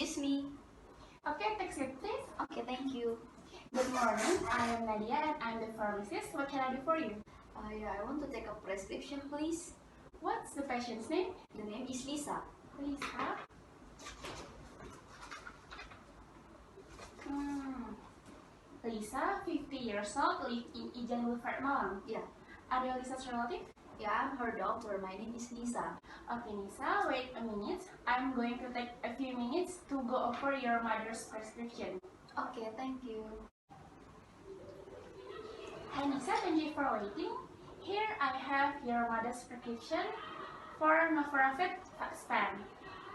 Excuse me. Okay, take seat please. Okay, thank you. Good morning, I am Nadia and I'm the pharmacist. What can I do for you? Yeah, I want to take a prescription, please. What's the patient's name? The name is Lisa. Lisa. Lisa, 50 years old, live in Ijan Boulevard, Malang. Yeah. Are you Lisa's relative? Yeah, I'm her doctor. My name is Lisa. Okay, Lisa, wait a minute. I'm going to take a few minutes to go over your mother's prescription. Okay, thank you. Hi Lisa, thank you for waiting. Here I have your mother's prescription for Novorapid Span.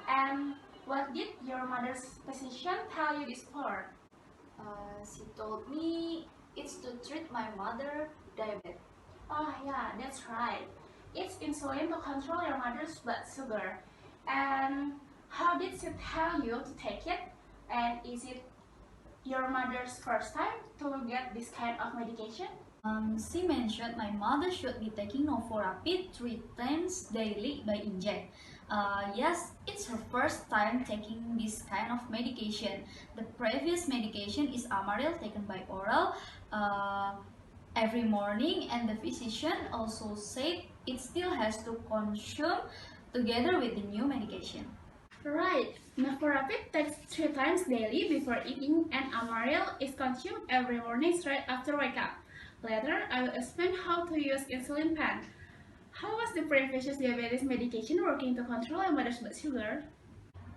And what did your mother's physician tell you this for? She told me it's to treat my mother diabetes. Oh yeah, that's right. It's insulin to control your mother's blood sugar. And how did she tell you to take it? And is it your mother's first time to get this kind of medication? She mentioned my mother should be taking Novorapid 3 times daily by inject. Yes, it's her first time taking this kind of medication. The previous medication is Amaril taken by oral every morning, and the physician also said it still has to consume together with the new medication. Right. Novorapid takes 3 times daily before eating and Amaril is consumed every morning straight after wake up. Later, I will explain how to use insulin pen. How was the previous diabetes medication working to control your mother's blood sugar?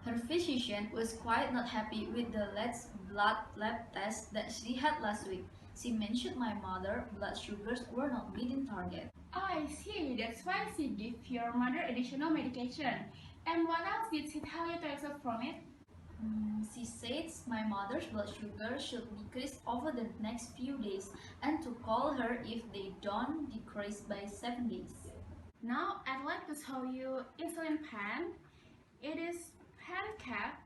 Her physician was quite not happy with the last blood lab test that she had last week. She mentioned my mother's blood sugars were not meeting target. I see, that's why she gave your mother additional medication. And what else did she tell you to expect from it? She says my mother's blood sugar should decrease over the next few days and to call her if they don't decrease by 7 days. Now I'd like to show you insulin pen. It is pen cap,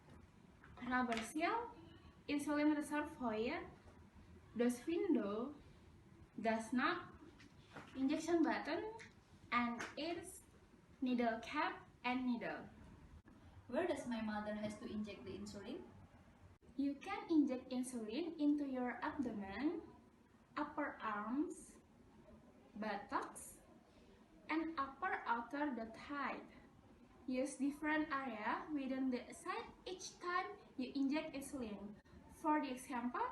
rubber seal, insulin reservoir, dose window, gas knob, injection button, and its needle cap and needle. Where does my mother has to inject the insulin? You can inject insulin into your abdomen, upper arms, buttocks, and upper outer the thigh. Use different area within the side each time you inject insulin. For the example,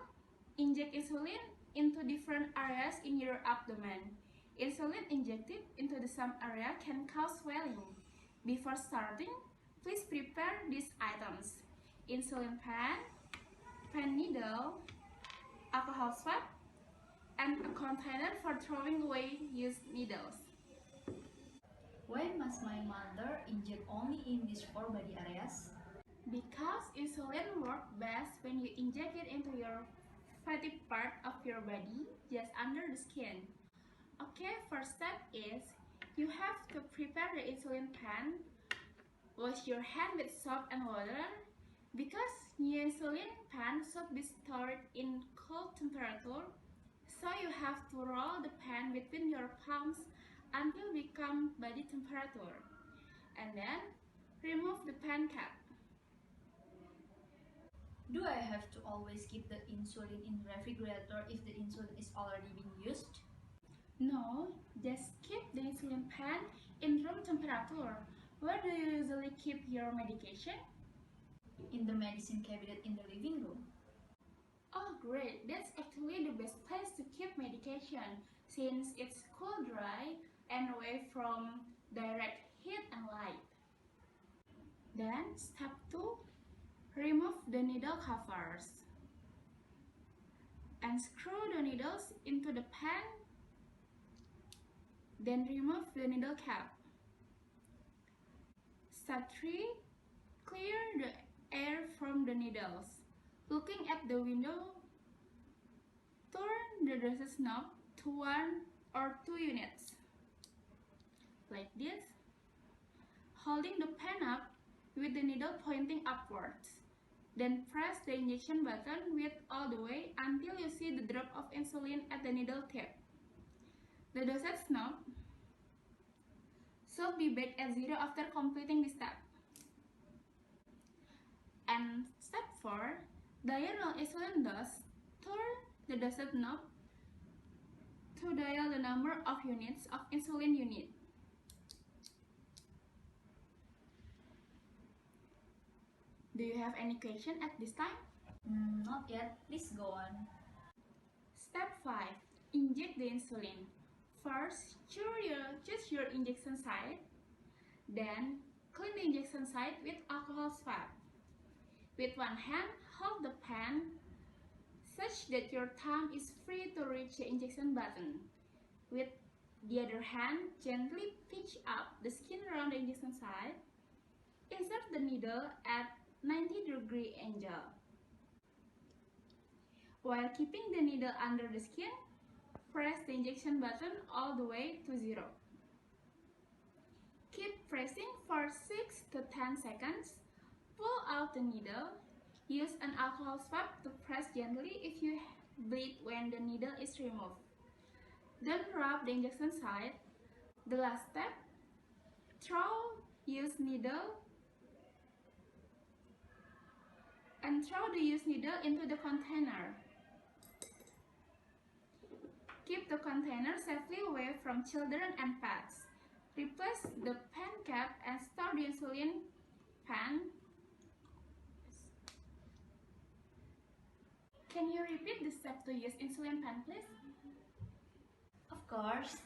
inject insulin into different areas in your abdomen. Insulin injected into the some area can cause swelling. Before starting, please prepare these items: insulin pen, pen needle, alcohol swab, and a container for throwing away used needles. Why must my mother inject only in these 4 body areas? Because insulin works best when you inject it into your fatty part of your body, just under the skin. Okay, first step is you have to prepare the insulin pen. Wash your hand with soap and water. Because new insulin pen should be stored in cold temperature, so you have to roll the pen between your palms until become body temperature. And then remove the pen cap. Do I have to always keep the insulin in refrigerator if the insulin is already being used? No, just keep the insulin pen in room temperature. Where do you usually keep your medication? In the medicine cabinet in the living room. Oh great, that's actually the best place to keep medication since it's cool, dry, and away from direct heat and light. Then step 2, remove the needle covers and screw the needles into the pen. Then remove the needle cap. Step 3, clear the air from the needles. Looking at the window, turn the dosage knob to 1 or 2 units, like this, holding the pen up with the needle pointing upwards. Then press the injection button with all the way until you see the drop of insulin at the needle tip. The dosage knob should be back at 0 after completing this step. And step 4, dial insulin dose. Turn the dosage knob to dial the number of units of insulin you need. Do you have any question at this time? Not yet. Please go on. Step 5. Inject the insulin. First, choose your injection site. Then, clean the injection site with alcohol swab. With one hand, hold the pen such that your thumb is free to reach the injection button. With the other hand, gently pinch up the skin around the injection site. Insert the needle at 90-degree angle. While keeping the needle under the skin, press the injection button all the way to 0. Keep pressing for 6 to 10 seconds. Pull out the needle. Use an alcohol swab to press gently if you bleed when the needle is removed. Then rub the injection site. The last step, throw the used needle into the container. Keep the container safely away from children and pets. Replace the pen cap and store the insulin pen. Can you repeat the step to use insulin pen, please? Of course.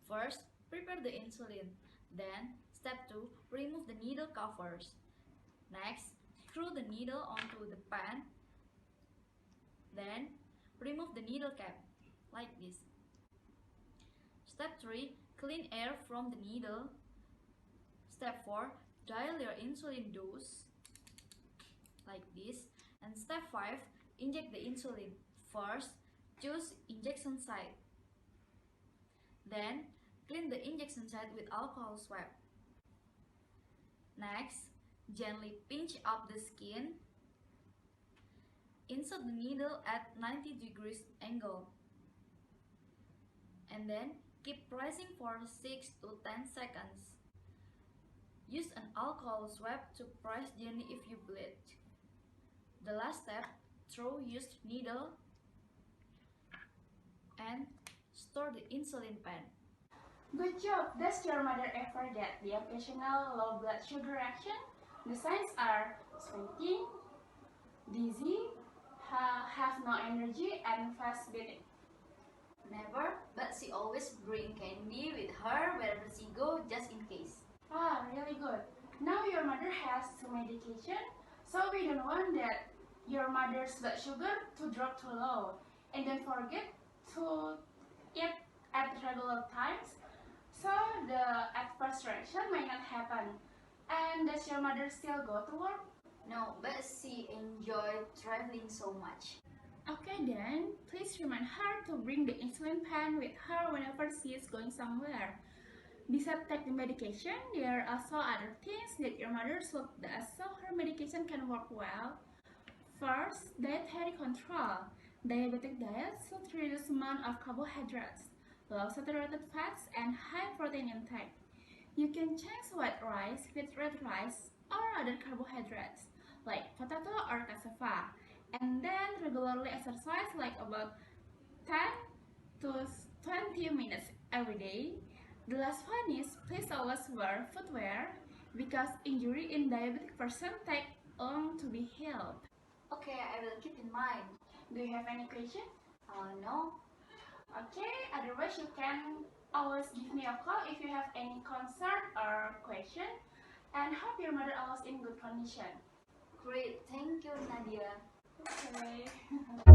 First, prepare the insulin. Then, step 2, remove the needle covers. Next, screw the needle onto the pen. Then, remove the needle cap, like this. Step 3, clean air from the needle. Step 4, dial your insulin dose, like this. And step 5, inject the insulin. First, choose injection site. Then, clean the injection site with alcohol swab. Next, gently pinch up the skin. Insert the needle at 90 degrees angle. And then, keep pressing for 6 to 10 seconds. Use an alcohol swab to press gently if you bleed. The last step, throw used needle and store the insulin pen. Good job! Does your mother ever get the occasional low blood sugar reaction? The signs are sweating, dizzy, have no energy, and fast beating. Never, but she always bring candy with her wherever she go just in case. Ah, really good. Now your mother has some medication, so we don't want that your mother's blood sugar to drop too low. And don't forget to eat at regular times so the adverse reaction may not happen. And does your mother still go to work? No, but she enjoyed traveling so much. Okay then, please remind her to bring the insulin pen with her whenever she is going somewhere. Besides taking medication, there are also other things that your mother should do so her medication can work well. First, dietary control. Diabetic diet should reduce the amount of carbohydrates, low saturated fats, and high protein intake. You can change white rice with red rice or other carbohydrates like potato or cassava, and then regularly exercise like about 10 to 20 minutes every day. The last one is please always wear footwear because injury in diabetic person take long to be healed. Okay, I will keep in mind. Do you have any question? No. Okay, otherwise you can always give me a call if you have any concern or question, and hope your mother always in good condition. Great, thank you, Nadia. Okay.